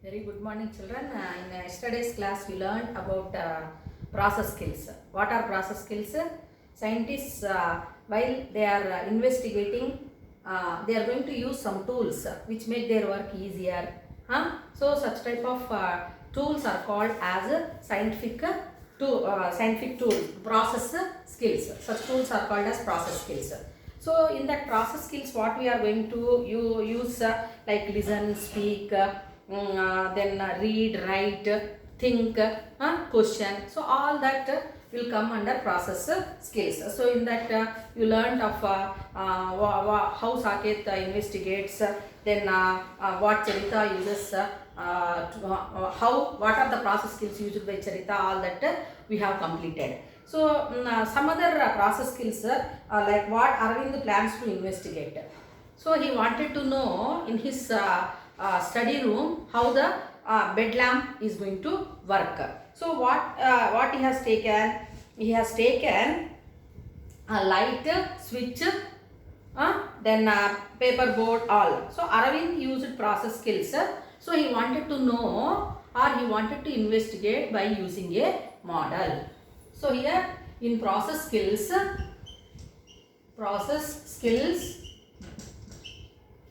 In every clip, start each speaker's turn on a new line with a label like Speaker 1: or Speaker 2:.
Speaker 1: Very good morning, children. In yesterday's class, we learned about process skills. What are process skills? Scientists, while they are investigating, they are going to use some tools which make their work easier. So, such type of tools are called as scientific tools, process skills. Such tools are called as process skills. So, in that process skills, what we are going to use like listen, speak. Then read, write, think, question. So all that will come under process skills. So in that you learned of how Saket investigates, then what Charita uses, what are the process skills used by Charita, all that we have completed. So some other process skills like what Arvind plans to investigate. So he wanted to know in his study room how the bed lamp is going to work. So what he has taken? He has taken a light, switch, then paper board, all. So Aravind used process skills. So he wanted to know or he wanted to investigate by using a model. So here in process skills,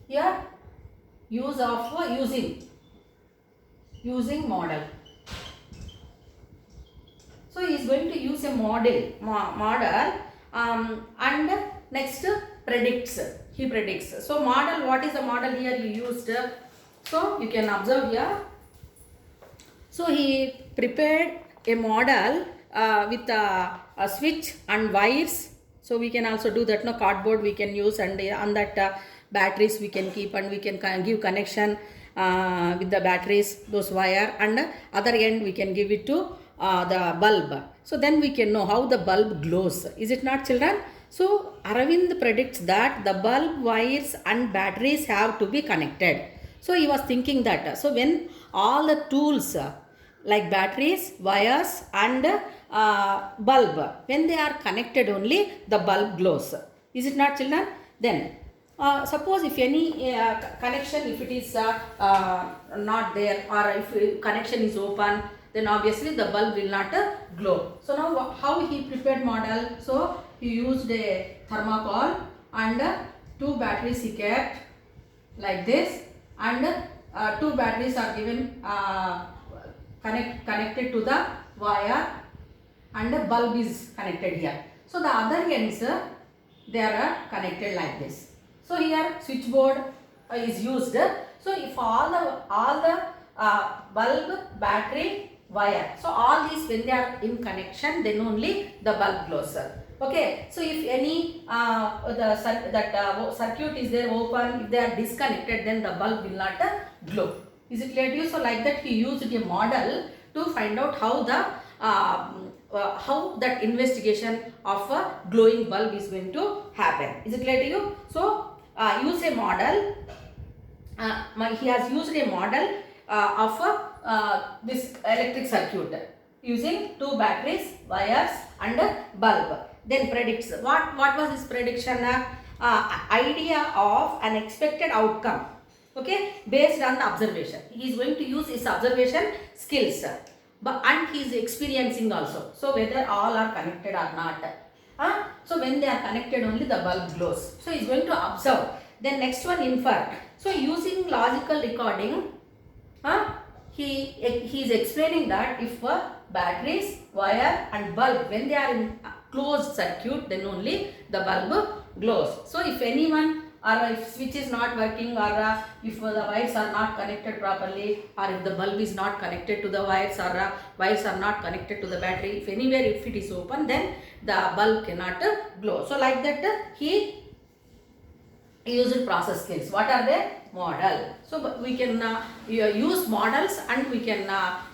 Speaker 1: here use of using model. So he is going to use a model and next predicts. He predicts. So model, what is the model here he used? So you can observe here. So he prepared a model with a switch and wires. So we can also do that. No, cardboard we can use, and on that batteries we can keep, and we can give connection with the batteries, those wire, and other end we can give it to the bulb. So then we can know how the bulb glows. Is it not, children? So Aravind predicts that the bulb, wires and batteries have to be connected. So he was thinking that. So when all the tools like batteries, wires and bulb, when they are connected only the bulb glows. Is it not, children? Then suppose if any connection, if it is not there, or if connection is open, then obviously the bulb will not glow. So now how he prepared model? So he used a thermocol and two batteries he kept like this, and two batteries are given connected to the wire, and the bulb is connected here. So the other ends they are connected like this. So here switchboard is used. So if all the bulb, battery, wire, so all these when they are in connection, then only the bulb glows. Okay. So if any circuit is there open, if they are disconnected, then the bulb will not glow. Is it clear to you? So like that he used a model to find out how the how that investigation of a glowing bulb is going to happen. Is it clear to you? So use a model. He has used a model of this electric circuit using two batteries, wires and bulb. Then predicts. What was his prediction? Idea of an expected outcome. Okay, based on the observation. He is going to use his observation skills, and he is experiencing also. So whether all are connected or not. So when they are connected, only the bulb glows. So he is going to observe. Then next one, infer. So using logical recording, he is explaining that if batteries, wire and bulb, when they are in closed circuit, then only the bulb glows. So if anyone, or if switch is not working, or if the wires are not connected properly, or if the bulb is not connected to the wires, or wires are not connected to the battery, if anywhere if it is open, then the bulb cannot glow. So like that he used process skills. What are they? Model. So we can use models, and we can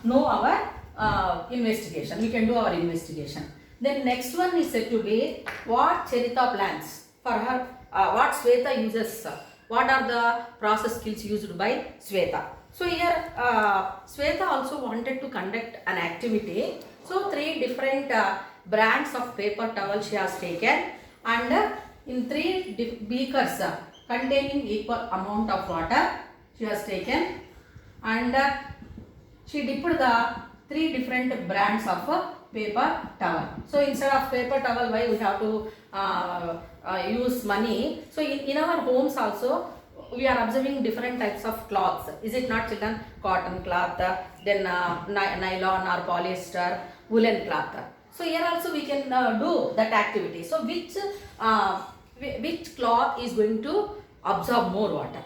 Speaker 1: know our investigation. We can do our investigation. Then next one is said to be what Charita plans for her. What Sweta uses, what are the process skills used by Sweta. So here Sweta also wanted to conduct an activity. So three different brands of paper towel she has taken, and in three beakers containing equal amount of water she has taken, and she dipped the 3 different brands of paper towel. So instead of paper towel, why we have to use money? So in our homes also, we are observing different types of cloths. Is it not, children? Cotton cloth, then nylon or polyester, woolen cloth. So here also we can do that activity. So which cloth is going to absorb more water?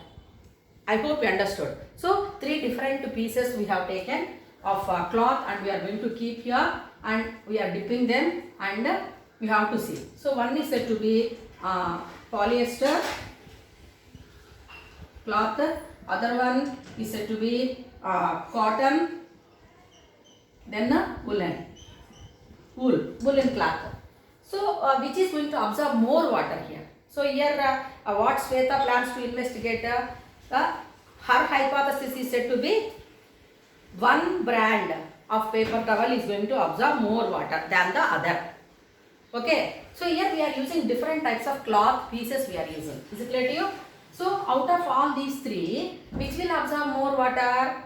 Speaker 1: I hope you understood. So 3 different pieces we have taken of cloth, and we are going to keep here, and we are dipping them, and we have to see. So one is said to be polyester cloth, other one is said to be cotton, then woolen cloth. So which is going to absorb more water here? So here what Shweta plans to investigate, her hypothesis is said to be one brand of paper towel is going to absorb more water than the other. Okay, so here we are using different types of cloth pieces we are using. Is it clear to you? So out of all these 3, which will absorb more water?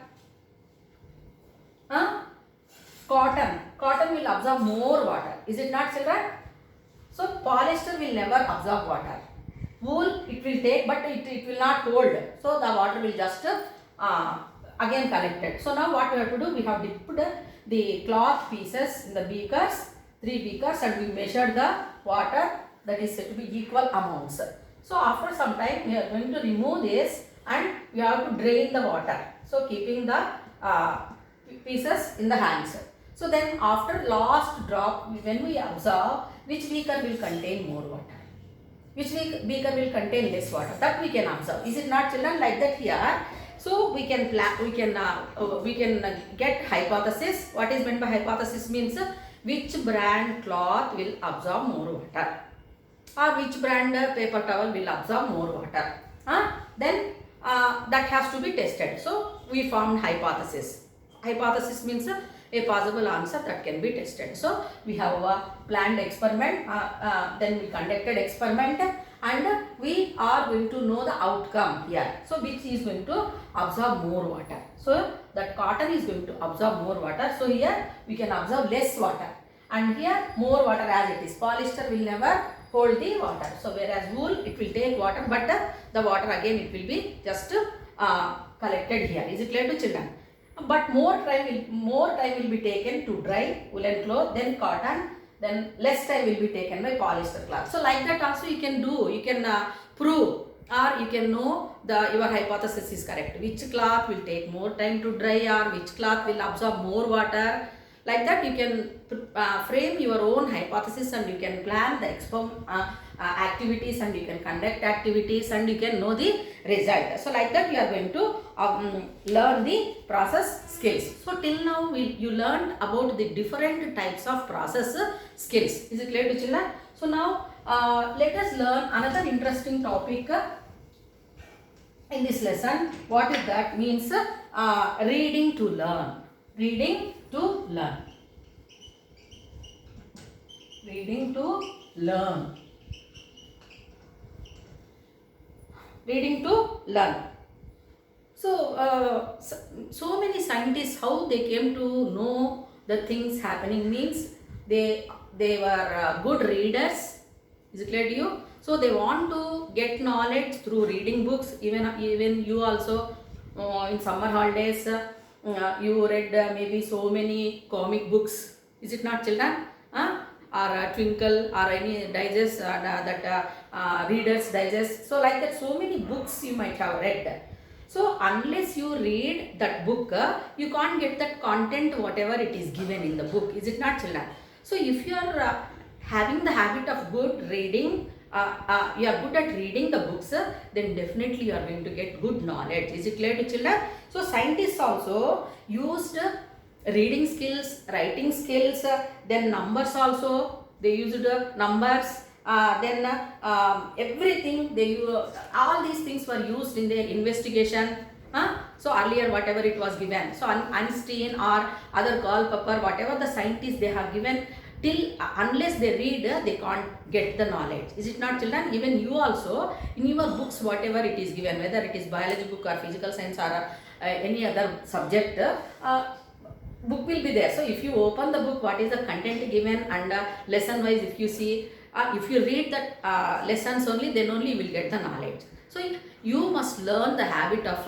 Speaker 1: Cotton. Cotton will absorb more water. Is it not, children? So polyester will never absorb water. Wool it will take, but it will not hold. So the water will just again collected. So now what we have to do? We have dipped the cloth pieces in the beakers, 3 beakers, and we measured the water that is said to be equal amounts. So after some time we are going to remove this, and we have to drain the water. So keeping the pieces in the hands. So then after last drop, when we observe which beaker will contain more water, which beaker will contain less water, that we can observe. Is it not, children? Like that here. So we can get hypothesis. What is meant by hypothesis? Means which brand cloth will absorb more water, or which brand paper towel will absorb more water. Then that has to be tested. So we formed hypothesis. Hypothesis means a possible answer that can be tested. So we have a planned experiment, then we conducted experiment, and we are going to know the outcome here. So which is going to absorb more water? So that cotton is going to absorb more water. So here we can absorb less water, and here more water as it is. Polyester will never hold the water. So whereas wool, it will take water, but the water again it will be just collected here. Is it clear to children? But more time will be taken to dry woolen cloth, then cotton, then less time will be taken by polyester cloth. So like that also you can do, you can prove, or you can know your hypothesis is correct. Which cloth will take more time to dry, or which cloth will absorb more water. Like that you can frame your own hypothesis, and you can plan the activities, and you can conduct activities, and you can know the result. So like that you are going to learn the process skills. So till now you learned about the different types of process skills. Is it clear to children? So now let us learn another interesting topic in this lesson. What is that? Means reading to learn. Reading to learn. Reading to learn. Reading to learn. So, so many scientists, how they came to know the things happening means they were good readers. Is it clear to you? So they want to get knowledge through reading books. Even you also in summer holidays you read maybe so many comic books. Is it not, children? Or Twinkle, or any digest Reader's Digest. So like that, so many books you might have read. So unless you read that book, you can't get that content whatever it is given in the book. Is it not, children? So if you are having the habit of good reading, you are good at reading the books, then definitely you are going to get good knowledge. Is it clear to children? So scientists also used reading skills, writing skills, then numbers also. They used numbers, then everything all these things were used in their investigation. So earlier whatever it was given, so Einstein or other Culpeper, whatever the scientists they have given, till unless they read, they can't get the knowledge. Is it not, children? Even you also, in your books, whatever it is given, whether it is biology book or physical science or any other subject, book will be there. So if you open the book, what is the content given, and lesson wise if you see, if you read that lessons only, then only you will get the knowledge. So you must learn the habit of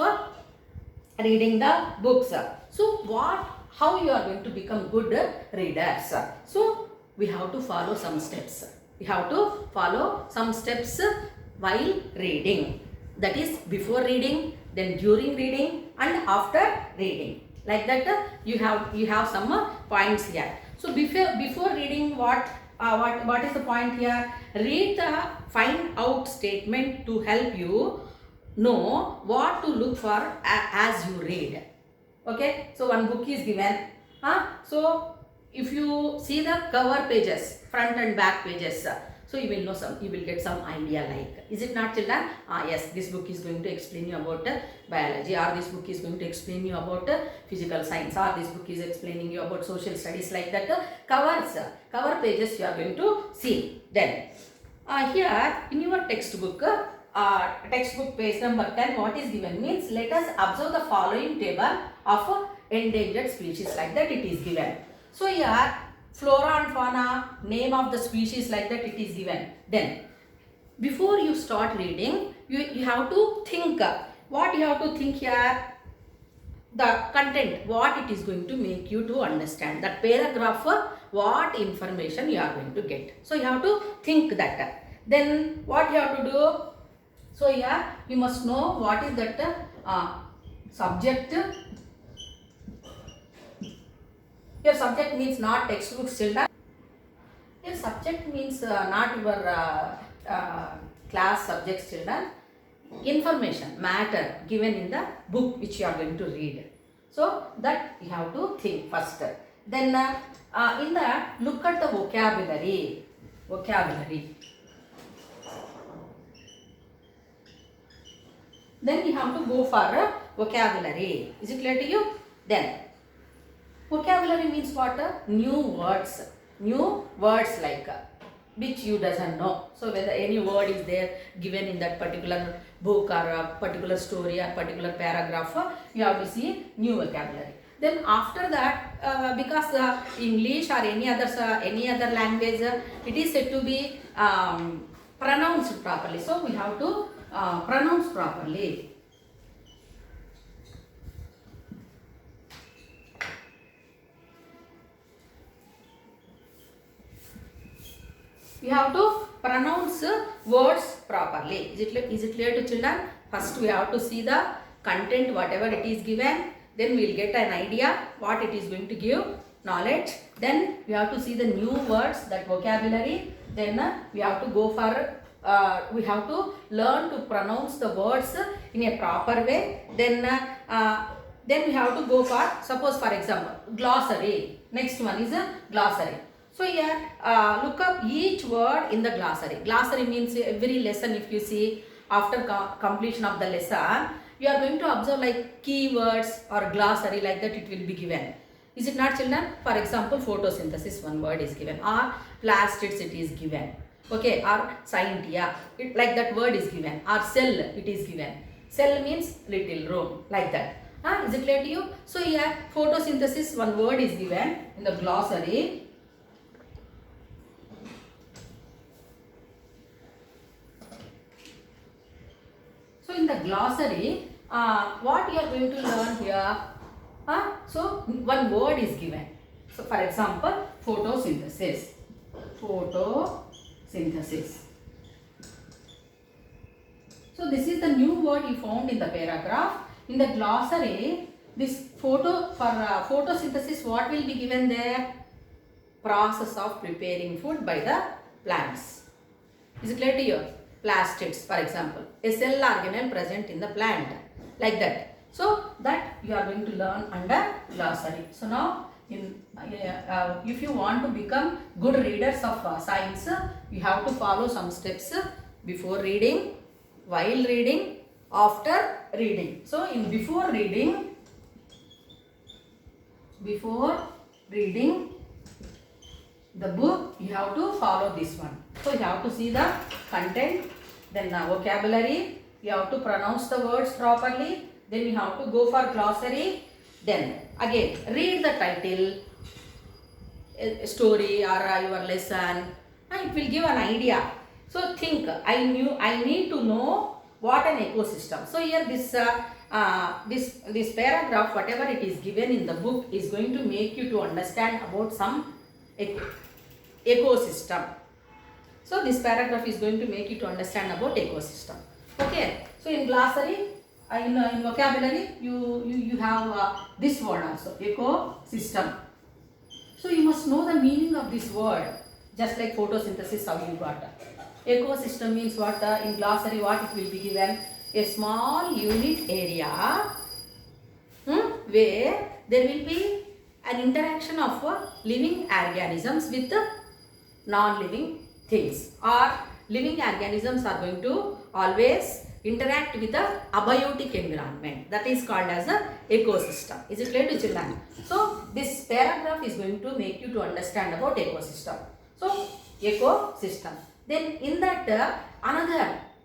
Speaker 1: reading the books. So how you are going to become good readers? So we have to follow some steps. We have to follow some steps while reading. That is before reading, then during reading, and after reading. Like that, you have some points here. So before reading, what is the point here? Read the find out statement to help you know what to look for as you read. Okay, so one book is given. So if you see the cover pages, front and back pages, so you will know you will get some idea, like, is it not, children? Yes, this book is going to explain you about biology, or this book is going to explain you about physical science, or this book is explaining you about social studies, like that. Cover pages you are going to see. Then here in your textbook, page number 10, what is given means, let us observe the following table of endangered species, like that it is given. So here flora and fauna, name of the species, like that it is given. Then before you start reading, you have to think. What you have to think here? The content, what it is going to make you to understand. That paragraph, what information you are going to get. So you have to think that. Then what you have to do? So here you must know what is that subject. Your subject means not textbooks, children. Your subject means not your class subjects, children. Information, matter given in the book which you are going to read. So that you have to think first. Then in that, look at the vocabulary. Then you have to go for vocabulary. Is it clear to you? Then vocabulary means what? New words like which you doesn't know. So whether any word is there given in that particular book, or a particular story, or particular paragraph, you have to see new vocabulary. Then after that, because English or any other language, it is said to be pronounced properly. So we have to pronounce properly. We have to pronounce words properly. Is it clear to children? First we have to see the content, whatever it is given. Then we will get an idea what it is going to give knowledge. Then we have to see the new words, that vocabulary. Then we have to go for we have to learn to pronounce the words in a proper way. Then we have to go for, suppose for example, glossary. Next one is a glossary. So here look up each word in the glossary. Glossary means every lesson, if you see after completion of the lesson, you are going to observe like keywords or glossary, like that it will be given. Is it not, children? For example, photosynthesis, one word is given, or plastids it is given. Okay, or scientia, like that word is given, or cell it is given. Cell means little room, like that. Is it clear to you? So here photosynthesis, one word is given in the glossary. So in the glossary, what you are going to learn here? So one word is given. So for example, photosynthesis. Photosynthesis. So this is the new word you found in the paragraph. In the glossary, this photosynthesis, what will be given there? Process of preparing food by the plants. Is it clear to you? Plastids, for example, a cell organelle present in the plant, like that. So that you are going to learn under glossary. So now, if you want to become good readers of science, you have to follow some steps before reading, while reading, after reading. So in before reading the book, you have to follow this one. So you have to see the content, then the vocabulary, you have to pronounce the words properly, Then you have to go for glossary. Then again read the title, a story or your lesson, and it will give an idea. So think, I need to know what an ecosystem. So here this paragraph, whatever it is given in the book, is going to make you to understand about some ecosystem. So this paragraph is going to make you to understand about ecosystem. Okay. So in glossary, in vocabulary, you have this word also, ecosystem. So you must know the meaning of this word, just like photosynthesis, how you got. Ecosystem means what? In glossary, what it will be given? A small unit area where there will be an interaction of living organisms with non-living things, or living organisms are going to always interact with the abiotic environment, that is called as a ecosystem. Is it clear to children? So this paragraph is going to make you to understand about ecosystem. So ecosystem. Then in that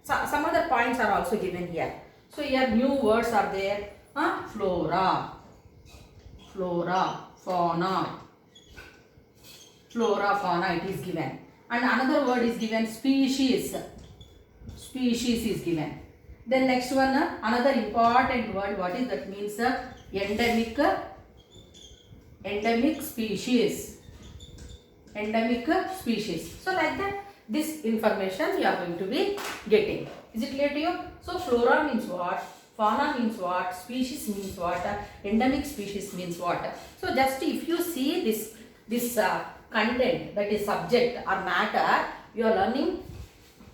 Speaker 1: some other points are also given here. So here new words are there. Flora, fauna. Flora, fauna it is given. And another word is given, species. Species is given. Then next one, another important word, what is that means? Endemic species. Endemic species. So like that, this information you are going to be getting. Is it clear to you? So flora means what? Fauna means what? Species means what? Endemic species means what? So just if you see this content, that is subject or matter, you are learning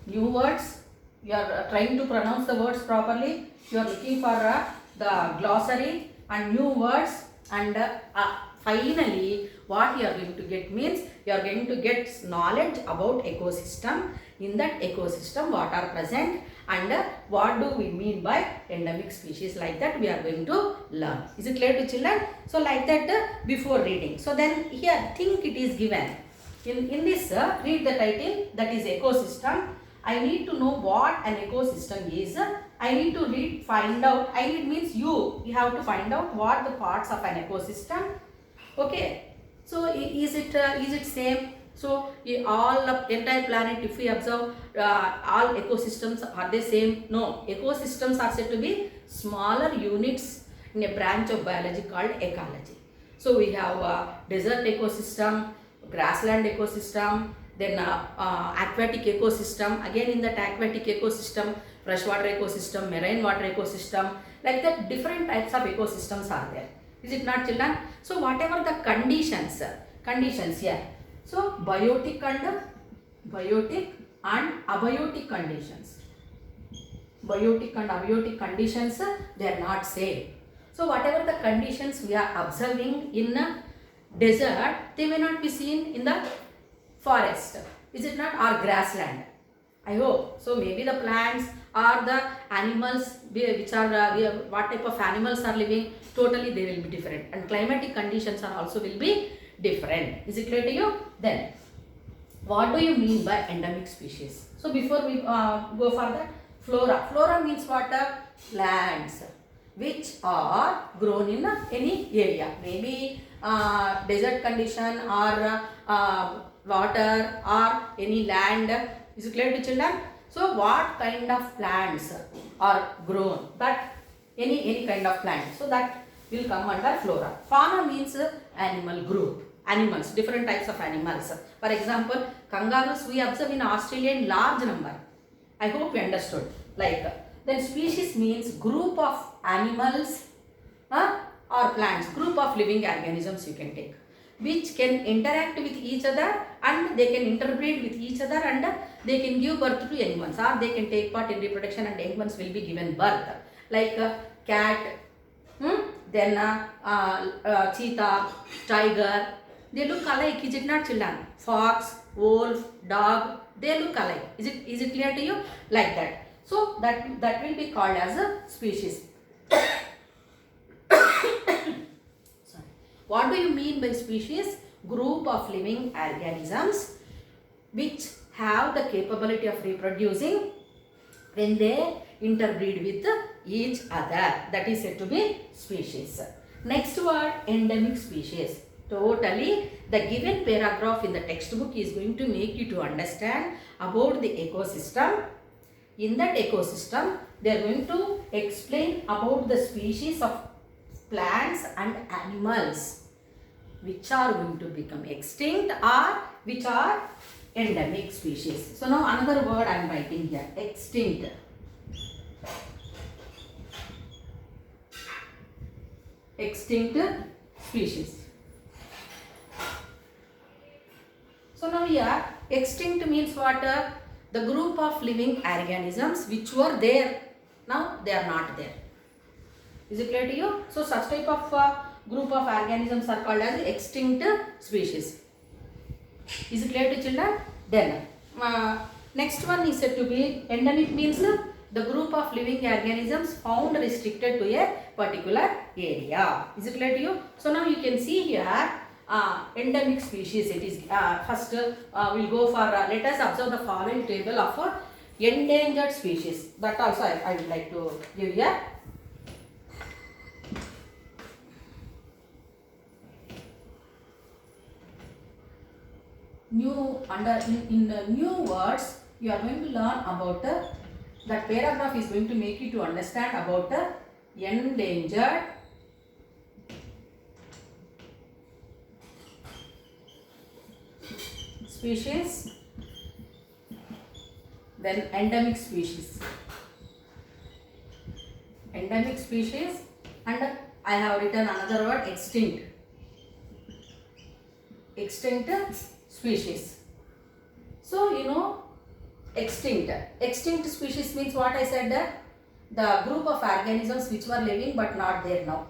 Speaker 1: new words. You are trying to pronounce the words properly. You are looking for the glossary and new words, and finally what you are going to get means you are going to get knowledge about ecosystem. In that ecosystem, what are present and what do we mean by endemic species, like that we are going to learn. Is it clear to children? So like that before reading. So then here think it is given. In this read the title, that is ecosystem. I need to know what an ecosystem is. I need to find out. I need means you have to find out what the parts of an ecosystem. Okay. So is it same? So all of entire planet, if we observe, all ecosystems, are they same? No. Ecosystems are said to be smaller units in a branch of biology called ecology. So we have desert ecosystem, grassland ecosystem, then aquatic ecosystem. Again in that aquatic ecosystem, freshwater ecosystem, marine water ecosystem, like that different types of ecosystems are there. Is it not, children? So whatever the conditions here. So biotic and abiotic conditions. Biotic and abiotic conditions, they are not same. So whatever the conditions we are observing in a desert, they may not be seen in the forest. Is it not? Or grassland. I hope. So maybe the plants or the animals which are what type of animals are living, totally they will be different, and climatic conditions are also will be different. Is it clear to you? Then what do you mean by endemic species? So before we go further, flora means what? Plants which are grown in any area, maybe desert condition or water or any land. Is it clear to children? So what kind of plants are grown? That any kind of plant. So that will come under flora. Fauna means animal group. Animals, different types of animals. For example, kangaroos we observe in Australia in large number. I hope you understood. Then species means group of animals or plants, group of living organisms you can take, which can interact with each other and they can interbreed with each other, and they can give birth to young ones, or they can take part in reproduction and young ones will be given birth. Like cat, then cheetah, tiger, they look alike. Is it not, children? Fox, wolf, dog, they look alike. Is it clear to you? Like that. So that will be called as a species. What do you mean by species? Group of living organisms which have the capability of reproducing when they interbreed with each other. That is said to be species. Next word, endemic species. Totally, the given paragraph in the textbook is going to make you to understand about the ecosystem. In that ecosystem, they are going to explain about the species of plants and animals which are going to become extinct or which are endemic species. So now another word I am writing here, extinct. Extinct species. So now here, extinct means what? The group of living organisms which were there, now they are not there. Is it clear to you? So such type of group of organisms are called as extinct species. Is it clear to children? Then next one is said to be endemic means the group of living organisms found restricted to a particular area. Is it clear to you? So now you can see here endemic species. It is first we'll go for let us observe the following table of endangered species. That also I would like to give here. In new words, you are going to learn about that paragraph is going to make you to understand about the endangered species, then endemic species. Endemic species, and I have written another word, extinct. Extinct species. So you know, extinct species means what I said, that the group of organisms which were living but not there now.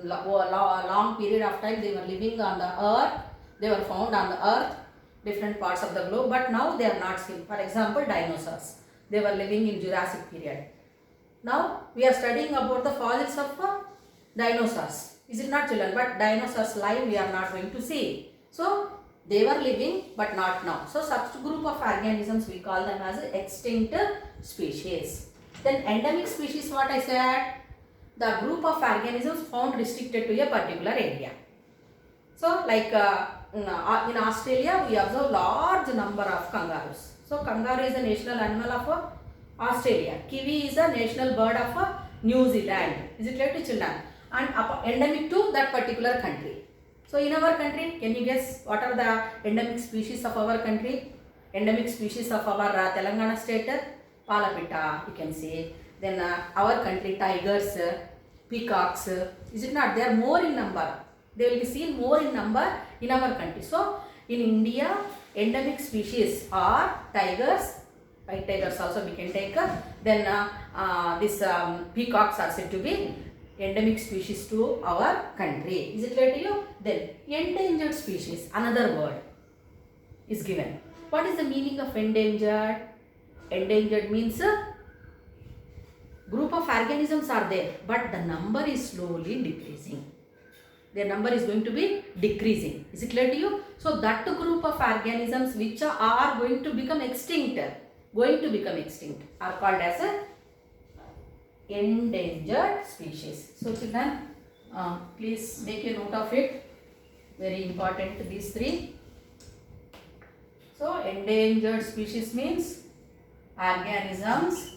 Speaker 1: Long period of time they were living on the earth, they were found on the earth, different parts of the globe, but now they are not seen. For example, dinosaurs, they were living in Jurassic period. Now we are studying about the fossils of dinosaurs. Is it not, children? But dinosaurs live we are not going to see. So they were living but not now. So such group of organisms we call them as extinct species. Then endemic species, what I said, the group of organisms found restricted to a particular area. So like in Australia we observe large number of kangaroos. So kangaroo is a national animal of Australia. Kiwi is a national bird of New Zealand. Is it clear to children? And endemic to that particular country. So in our country, can you guess what are the endemic species of our country? Endemic species of our Telangana state, Palapita, you can say. Then our country, tigers, peacocks. Is it not? They are more in number. They will be seen more in number in our country. So in India, endemic species are tigers. White tigers also we can take. Then these peacocks are said to be endemic species to our country. Is it clear to you? Then endangered species, another word is given. What is the meaning of endangered? Endangered means group of organisms are there, but the number is slowly decreasing. Their number is going to be decreasing. Is it clear to you? So that group of organisms which are going to become extinct, are called as endangered species. So children, please make a note of it. Very important, these three. So endangered species means organisms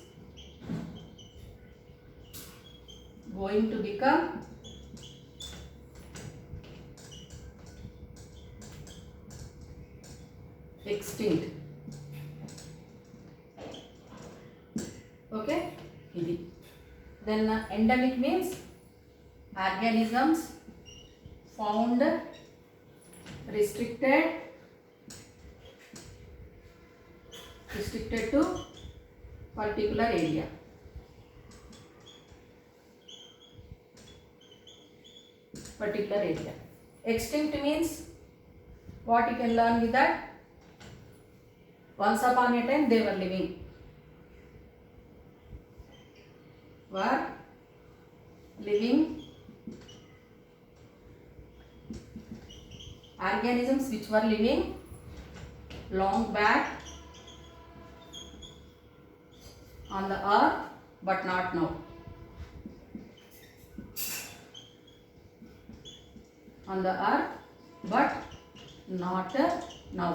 Speaker 1: going to become extinct. Okay. Then endemic means organisms found restricted to particular area. Extinct means what you can learn with that? Once upon a time they were living. Organisms which were living long back on the earth but not now. on the earth, but not now.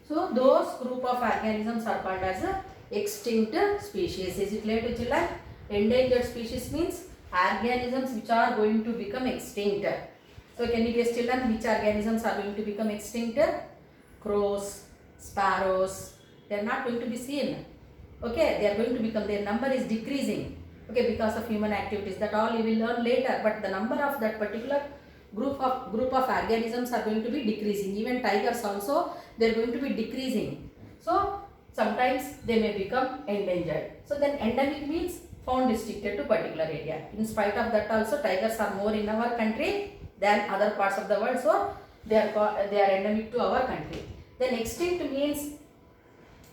Speaker 1: So those group of organisms are called as extinct species. Is it clear to children? Endangered species means organisms which are going to become extinct. So can you guess children which organisms are going to become extinct? Crows, sparrows, they are not going to be seen. Okay, they are going to become, their number is decreasing. Okay, because of human activities. That all you will learn later. But the number of that particular group of organisms are going to be decreasing. Even tigers also, they are going to be decreasing. So sometimes they may become endangered. So then endemic means found restricted to particular area. In spite of that also, tigers are more in our country than other parts of the world. So they are endemic to our country. Then extinct means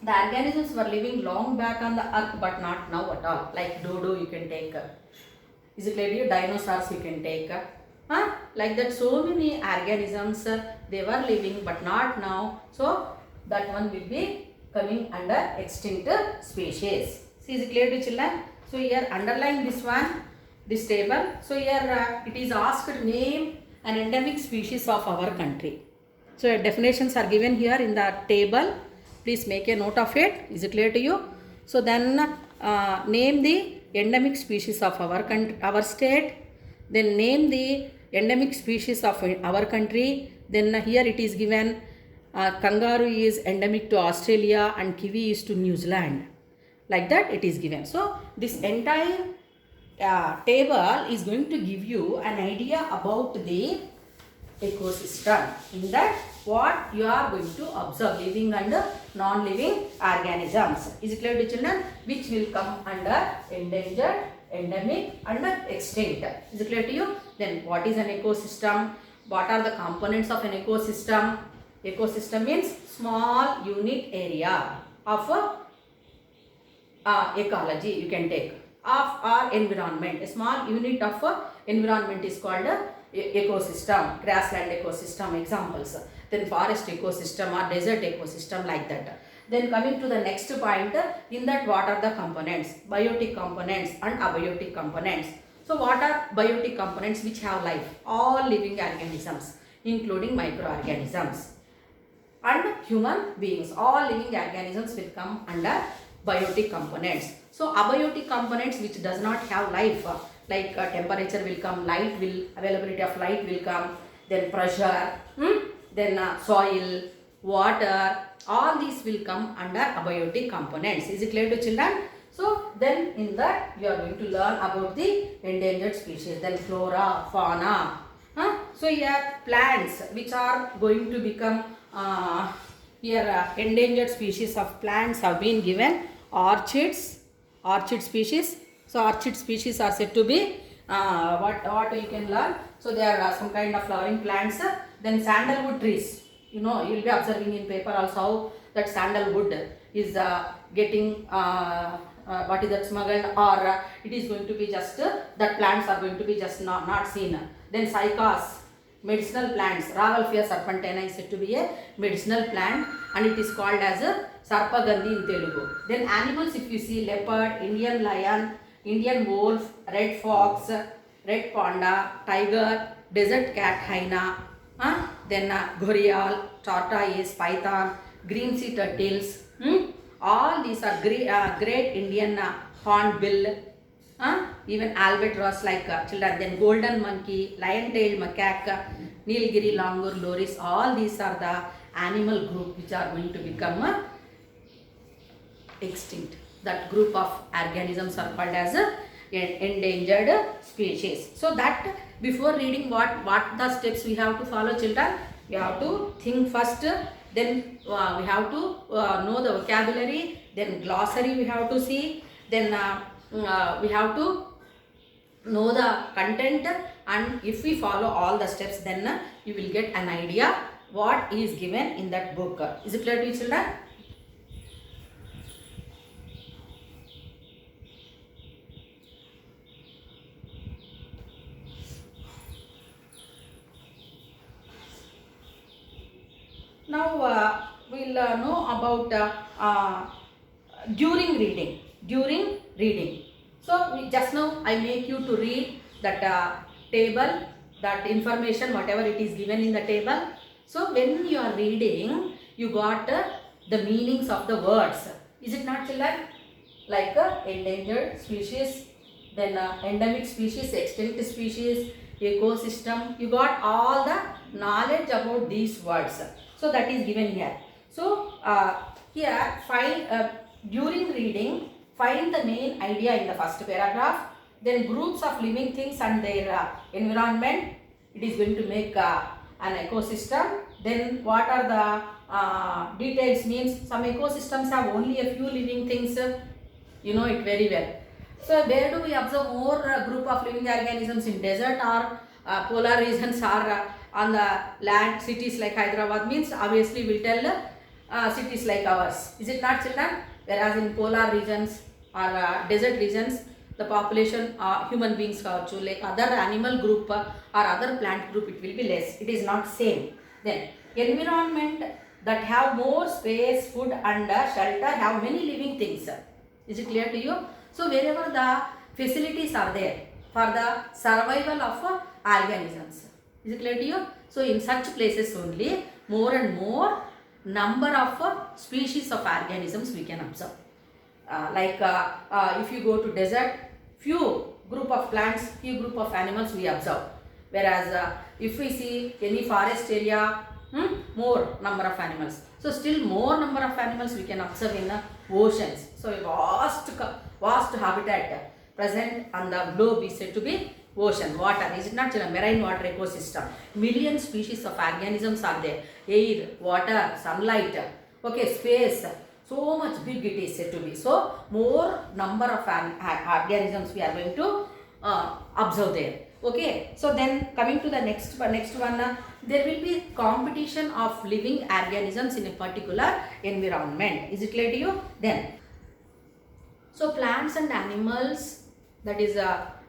Speaker 1: the organisms were living long back on the earth but not now at all. Like dodo you can take. Is it clear? Dinosaurs you can take. Like that, so many organisms they were living but not now. So that one will be coming under extinct species. See, is it clear to children? So here underline this one, this table. So here it is asked name an endemic species of our country. So definitions are given here in the table. Please make a note of it. Is it clear to you? So then name the endemic species of our country, our state. Then name the endemic species of our country. Then here it is given kangaroo is endemic to Australia and kiwi is to New Zealand. Like that it is given. So this entire table is going to give you an idea about the ecosystem. In that what you are going to observe, living and non-living organisms. Is it clear to children? Which will come under endangered, endemic and extinct. Is it clear to you? Then what is an ecosystem? What are the components of an ecosystem? Ecosystem means small unit area of ecology you can take, of our environment. A small unit of environment is called ecosystem. Grassland ecosystem examples. Then forest ecosystem or desert ecosystem, like that. Then coming to the next point, in that what are the components? Biotic components and abiotic components. So what are biotic components which have life? All living organisms including microorganisms and human beings. All living organisms will come under biotic components. So abiotic components which does not have life, like temperature will come, light will, availability of light will come, then pressure, then soil, water, all these will come under abiotic components. Is it clear to children? So then in that you are going to learn about the endangered species, then flora, fauna. So here plants which are going to become endangered species of plants have been given. Orchid species. So orchid species are said to be what you can learn. So there are some kind of flowering plants. Then sandalwood trees. You know, you will be observing in paper also how that sandalwood is getting what is that, smuggled, or it is going to be just that plants are going to be just not seen. Then cycas, medicinal plants. Ravalfia serpentina is said to be a medicinal plant and it is called as a sarpagandhi in Telugu. Then animals, if you see leopard, Indian lion, Indian wolf, red fox, red panda, tiger, desert cat, hyena, then ghorial, tortoise, python, green sea turtles. All these are great Indian hornbill, even albatross like children. Then golden monkey, lion-tailed macaque, Nilgiri langur, loris. All these are the animal group which are going to become extinct. That group of organisms are called as endangered species. So that before reading what the steps we have to follow, children, we have to think first, then we have to know the vocabulary, then glossary we have to see, then we have to know the content, and if we follow all the steps, then you will get an idea what is given in that book. Is it clear to you, children? Now we'll know about during reading. So just now I make you to read that table that information, whatever it is given in the table. So when you are reading, you got the meanings of the words. Is it not, children? Like endangered species, then endemic species, extinct species, ecosystem. You got all the knowledge about these words. So that is given here. So here find during reading, find the main idea in the first paragraph. Then groups of living things and their environment. It is going to make an ecosystem. Then what are the details, means some ecosystems have only a few living things. You know it very well. So where do we observe more group of living organisms, in desert or polar regions, or on the land, cities like Hyderabad? Means obviously we'll tell cities like ours. Is it not, children? Whereas in polar regions or desert regions, the population, human beings like other animal group or other plant group, it will be less. It is not same. Then environment that have more space, food and shelter, have many living things. Is it clear to you? So wherever the facilities are there for the survival of organisms. Is it clear to you? So in such places only more and more number of species of organisms we can observe. If you go to desert, few group of plants, few group of animals we observe. Whereas if we see any forest area, more number of animals. So still more number of animals we can observe in the oceans. So a vast habitat present on the globe is said to be ocean. Water, is it not, marine water ecosystem. Million species of organisms are there. Air, water, sunlight, okay, space. So much big it is said to be. So more number of organisms we are going to observe there. Okay. So then coming to the next one, there will be competition of living organisms in a particular environment. Is it clear to you? Then, so plants and animals, that is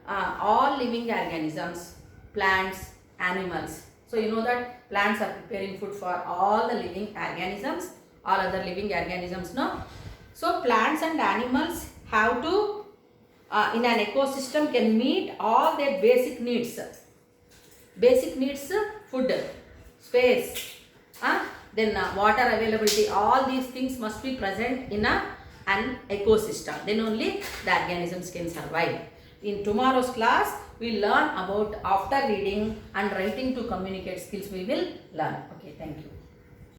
Speaker 1: all living organisms, plants, animals. So you know that plants are preparing food for all the living organisms, all other living organisms, no? So plants and animals have to, in an ecosystem, can meet all their basic needs. Basic needs, food, space, then water availability, all these things must be present in an ecosystem. Then only the organisms can survive. In tomorrow's class, we learn about after reading and writing to communicate skills we will learn. Okay, thank you.